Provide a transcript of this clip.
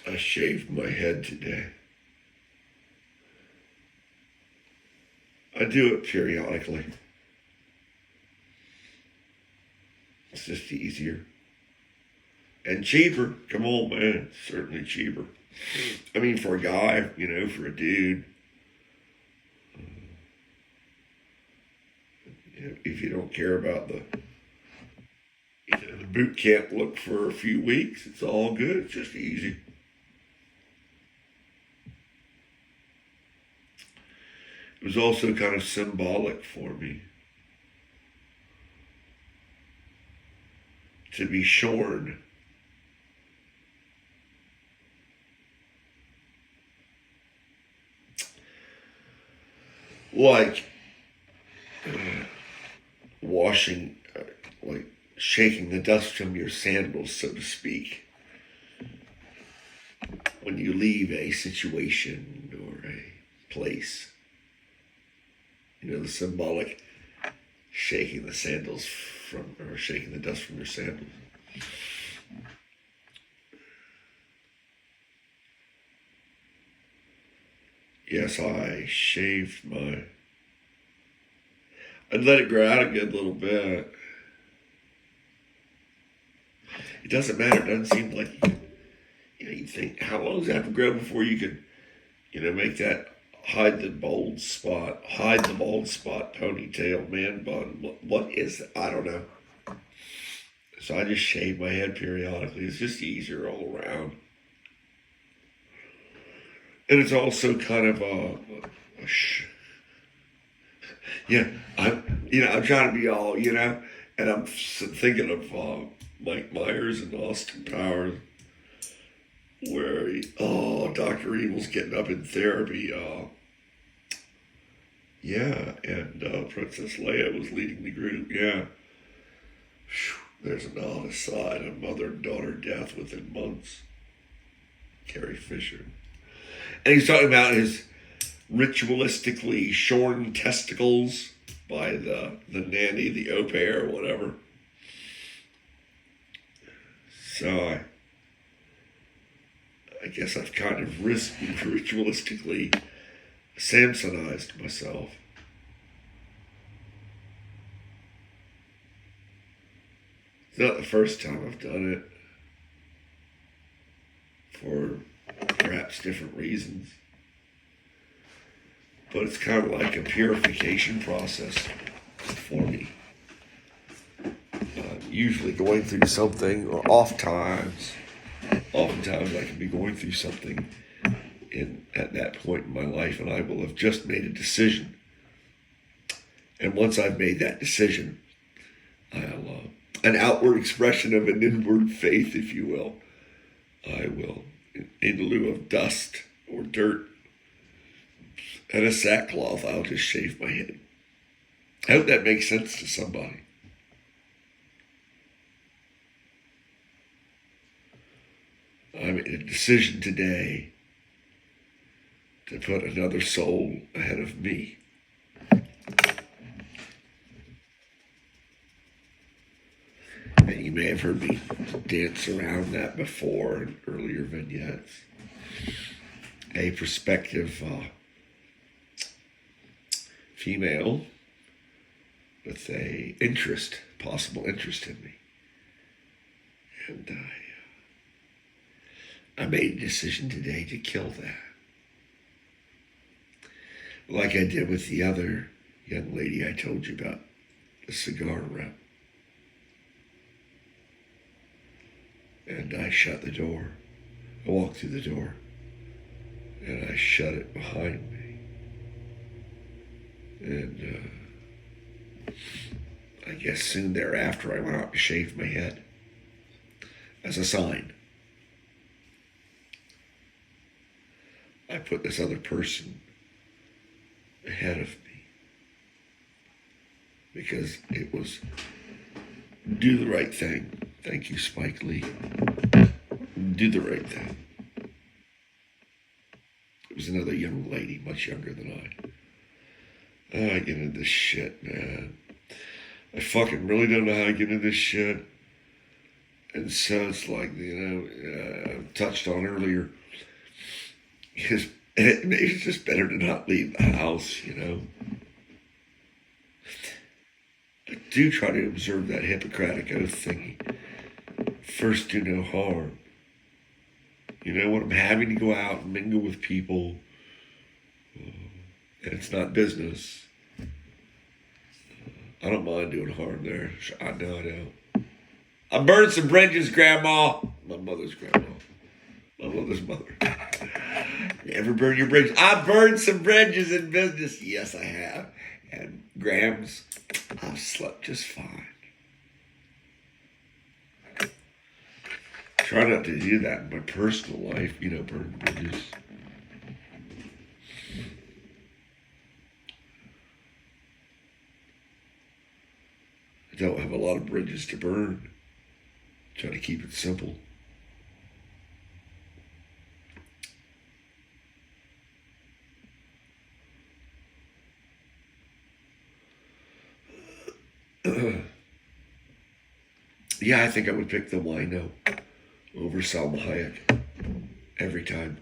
I shaved my head today. I do it periodically. It's just easier. And cheaper. Come on, man. It's certainly cheaper. I mean, for a guy, for a dude, if you don't care about the boot camp look for a few weeks, it's all good. It's just easy. It was also kind of symbolic for me to be shorn. Like washing, like shaking the dust from your sandals, so to speak, when you leave a situation or a place. The symbolic shaking the sandals or shaking the dust from your sandals. Yes, I I'd let it grow out a good little bit. It doesn't matter. It doesn't seem like you think, how long does it have to grow before you could, make that hide the bald spot ponytail man bun. What is it? I don't know. So I just shave my head periodically. It's just easier all around. And it's also kind of yeah, I'm trying to be all, and I'm thinking of Mike Myers and Austin Powers, where Dr. Evil's getting up in therapy. Yeah, and Princess Leia was leading the group. Yeah, there's an honest side of mother and daughter death within months. Carrie Fisher, and he's talking about his ritualistically shorn testicles by the nanny, the au pair, or whatever. So I guess I've kind of ritualistically Samsonized myself. It's not the first time I've done it, for perhaps different reasons. But it's kind of like a purification process for me. Usually going through something, or oftentimes I can be going through something at that point in my life, and I will have just made a decision. And once I've made that decision, I'll an outward expression of an inward faith, if you will. I will, in lieu of dust or dirt and a sackcloth, I'll just shave my head. I hope that makes sense to somebody. I made a decision today to put another soul ahead of me. And you may have heard me dance around that before in earlier vignettes. A prospective female with a possible interest in me. And I made a decision today to kill that. Like I did with the other young lady I told you about, the cigar rep. And I shut the door. I walked through the door, and I shut it behind me. And I guess soon thereafter I went out and shaved my head as a sign. I put this other person ahead of me because it was do the right thing. Thank you, Spike Lee. Do the right thing. It was another young lady, much younger than I. I get into this shit, man. I fucking really don't know how to get into this shit. And so it's like, touched on earlier, is maybe it's just better to not leave the house. I do try to observe that Hippocratic oath thingy. First, do no harm. When I'm having to go out and mingle with people, and it's not business, I don't mind doing harm there. I know I don't. I burned some bridges, Grandma. My mother's grandma. My mother's mother. You ever burn your bridges? I burned some bridges in business. Yes, I have. And Grams, I've slept just fine. Try not to do that in my personal life, burn bridges. I don't have a lot of bridges to burn. Try to keep it simple. Yeah, I think I would pick the wino over Salma Hayek every time.